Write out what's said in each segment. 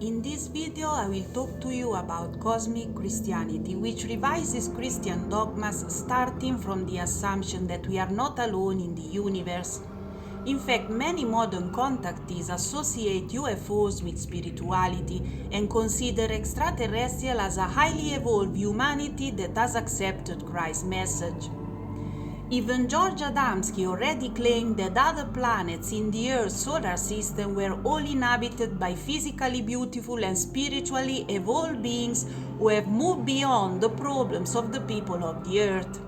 In this video, I will talk to you about cosmic Christianity, which revises Christian dogmas starting from the assumption that we are not alone in the universe. In fact, many modern contactees associate UFOs with spirituality and consider extraterrestrial as a highly evolved humanity that has accepted Christ's message. Even Giorgio Adamski already claimed that other planets in the Earth's solar system were all inhabited by physically beautiful and spiritually evolved beings who have moved beyond the problems of the people of the Earth.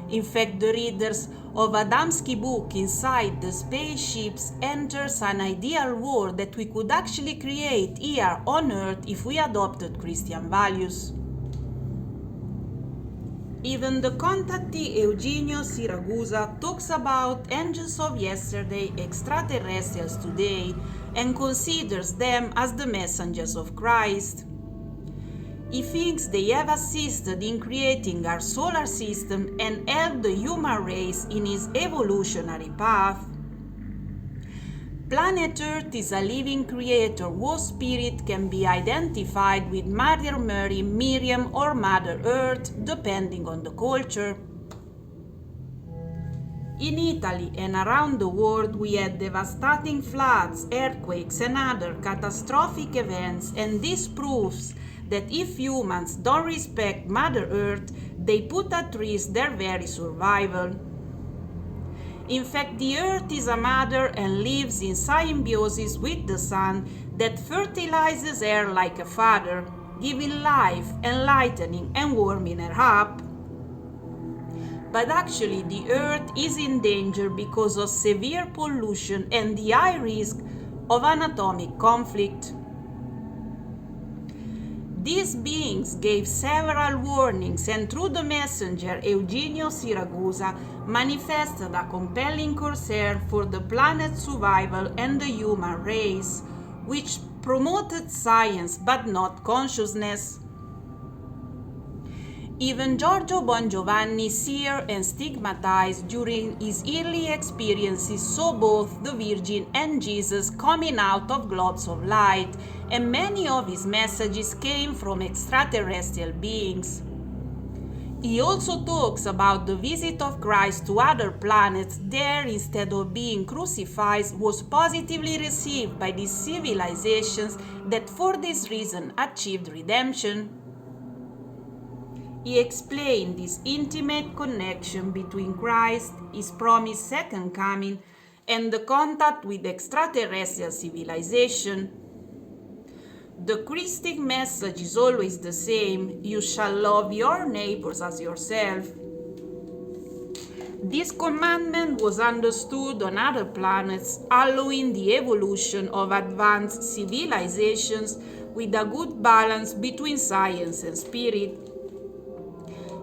In fact, the readers of Adamski's book Inside the Spaceships enters an ideal world that we could actually create here on Earth if we adopted Christian values. Even the contactee Eugenio Siragusa talks about angels of yesterday, extraterrestrials today, and considers them as the messengers of Christ. He thinks they have assisted in creating our solar system and helped the human race in its evolutionary path. Planet Earth is a living creator whose spirit can be identified with Mother Mary, Miriam, or Mother Earth, depending on the culture. In Italy and around the world, we had devastating floods, earthquakes, and other catastrophic events, and this proves that if humans don't respect Mother Earth, they put at risk their very survival. In fact, the Earth is a mother and lives in symbiosis with the Sun that fertilizes her like a father, giving life, enlightening, and warming her up. But actually, the Earth is in danger because of severe pollution and the high risk of an atomic conflict. These beings gave several warnings, and through the messenger Eugenio Siragusa manifested a compelling concern for the planet's survival and the human race, which promoted science but not consciousness. Even Giorgio Bongiovanni, seer and stigmatized during his early experiences, saw both the Virgin and Jesus coming out of globes of light, and many of his messages came from extraterrestrial beings. He also talks about the visit of Christ to other planets there instead of being crucified was positively received by these civilizations that for this reason achieved redemption. He explained this intimate connection between Christ, his promised second coming, and the contact with extraterrestrial civilization. The Christic message is always the same: you shall love your neighbors as yourself. This commandment was understood on other planets, allowing the evolution of advanced civilizations with a good balance between science and spirit.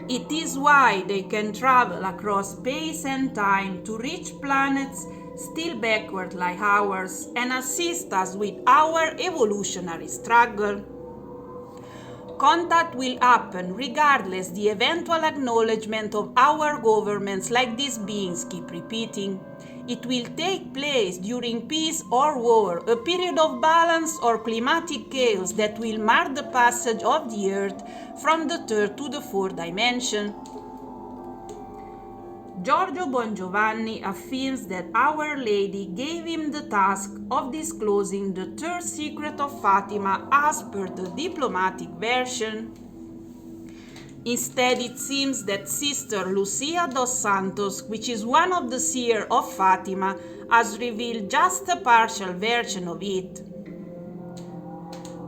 It is why they can travel across space and time to reach planets still backward like ours and assist us with our evolutionary struggle. Contact will happen regardless the eventual acknowledgement of our governments, like these beings keep repeating. It will take place during peace or war, a period of balance or climatic chaos that will mark the passage of the Earth from the third to the fourth dimension. Giorgio Bongiovanni affirms that Our Lady gave him the task of disclosing the third secret of Fatima as per the diplomatic version. Instead, it seems that Sister Lucia dos Santos, which is one of the seers of Fatima, has revealed just a partial version of it.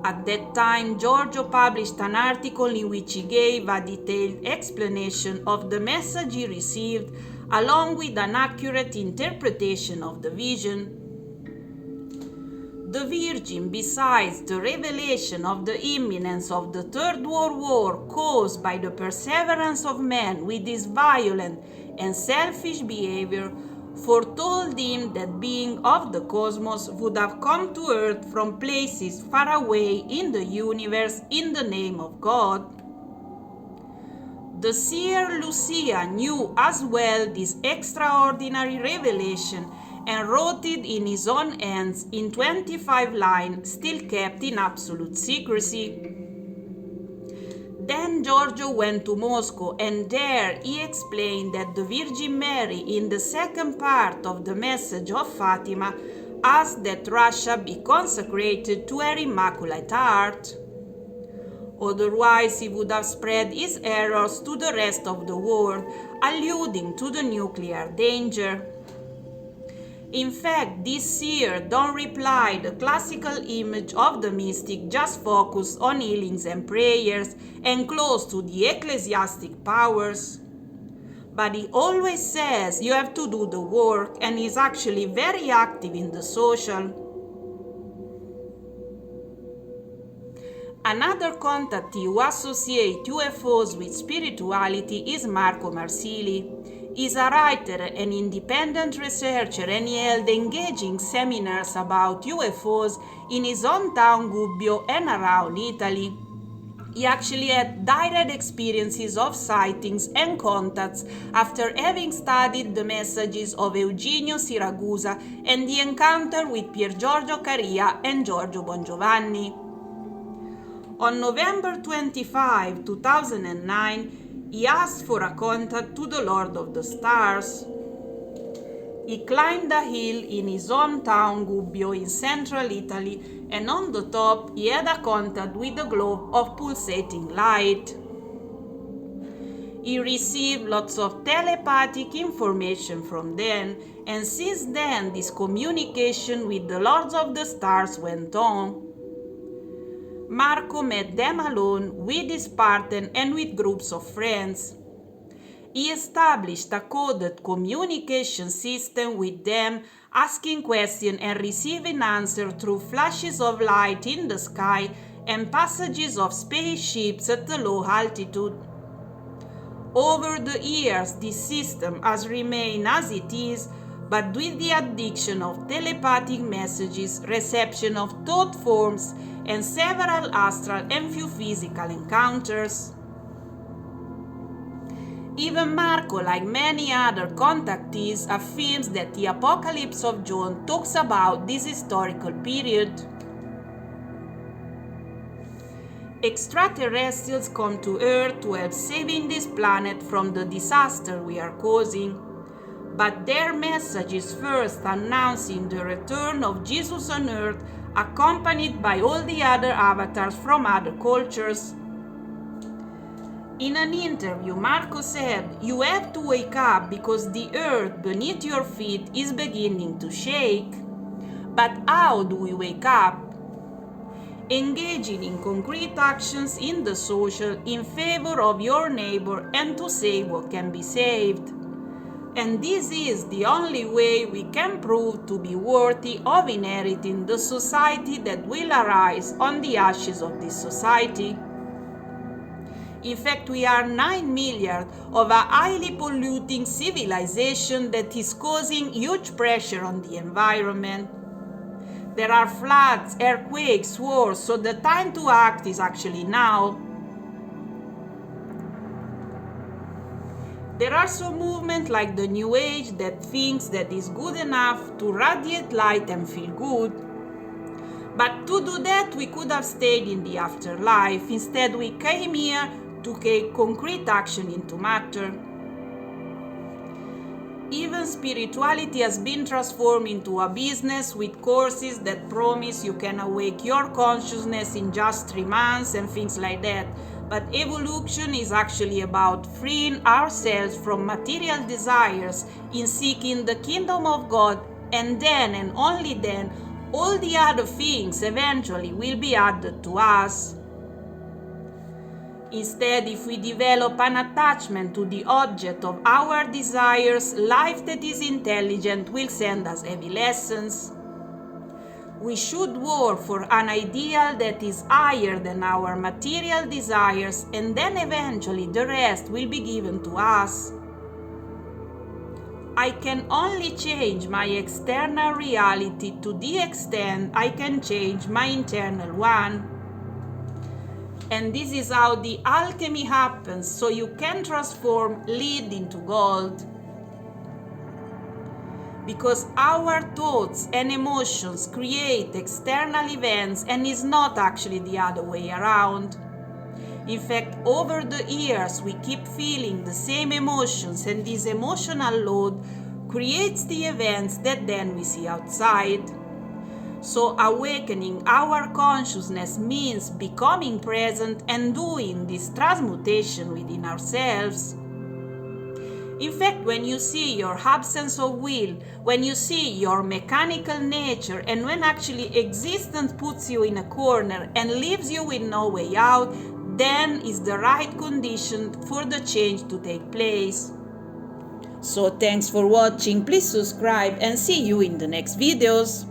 At that time, Giorgio published an article in which he gave a detailed explanation of the message he received, along with an accurate interpretation of the vision. The Virgin, besides the revelation of the imminence of the Third World War caused by the perseverance of man with his violent and selfish behavior, foretold him that beings of the cosmos would have come to Earth from places far away in the universe in the name of God. The seer Lucia knew as well this extraordinary revelation and wrote it in his own hands in 25 lines, still kept in absolute secrecy. Then Giorgio went to Moscow, and there he explained that the Virgin Mary, in the second part of the message of Fatima, asked that Russia be consecrated to her Immaculate Heart. Otherwise, he would have spread his errors to the rest of the world, alluding to the nuclear danger. In fact, this seer don't reply the classical image of the mystic just focused on healings and prayers and close to the ecclesiastic powers. But he always says you have to do the work, and is actually very active in the social. Another contactee who associates UFOs with spirituality is Marco Marsili. He's a writer and independent researcher, and he held engaging seminars about UFOs in his hometown Gubbio and around Italy. He actually had direct experiences of sightings and contacts after having studied the messages of Eugenio Siragusa and the encounter with Pier Giorgio Caria and Giorgio Bongiovanni. On November 25, 2009, he asked for a contact to the Lord of the Stars. He climbed a hill in his hometown Gubbio in central Italy, and on the top he had a contact with a globe of pulsating light. He received lots of telepathic information from them, and since then this communication with the Lords of the Stars went on. Marco met them alone, with his partner, and with groups of friends. He established a coded communication system with them, asking questions and receiving answers through flashes of light in the sky and passages of spaceships at a low altitude. Over the years, this system has remained as it is, but with the addition of telepathic messages, reception of thought forms, and several astral and few physical encounters. Even Marco, like many other contactees, affirms that the Apocalypse of John talks about this historical period. Extraterrestrials come to Earth to help saving this planet from the disaster we are causing. But their message is first announcing the return of Jesus on Earth, accompanied by all the other avatars from other cultures. In an interview, Marco said, "You have to wake up because the earth beneath your feet is beginning to shake." But how do we wake up? Engaging in concrete actions in the social in favor of your neighbor and to save what can be saved. And this is the only way we can prove to be worthy of inheriting the society that will arise on the ashes of this society. In fact, we are 9 million of a highly polluting civilization that is causing huge pressure on the environment. There are floods, earthquakes, wars, so the time to act is actually now. There are some movements like the New Age that thinks that is good enough to radiate light and feel good. But to do that, we could have stayed in the afterlife. Instead, we came here to take concrete action into matter. Even spirituality has been transformed into a business with courses that promise you can awake your consciousness in just 3 months and things like that. But evolution is actually about freeing ourselves from material desires in seeking the kingdom of God, and then and only then all the other things eventually will be added to us. Instead, if we develop an attachment to the object of our desires, life that is intelligent will send us heavy lessons. We should work for an ideal that is higher than our material desires, and then eventually the rest will be given to us. I can only change my external reality to the extent I can change my internal one. And this is how the alchemy happens, so you can transform lead into gold. because our thoughts and emotions create external events and is not actually the other way around. In fact, over the years, we keep feeling the same emotions, and this emotional load creates the events that then we see outside. So awakening our consciousness means becoming present and doing this transmutation within ourselves. In fact, when you see your absence of will, when you see your mechanical nature, and when actually existence puts you in a corner and leaves you with no way out, then is the right condition for the change to take place. So thanks for watching, please subscribe and see you in the next videos.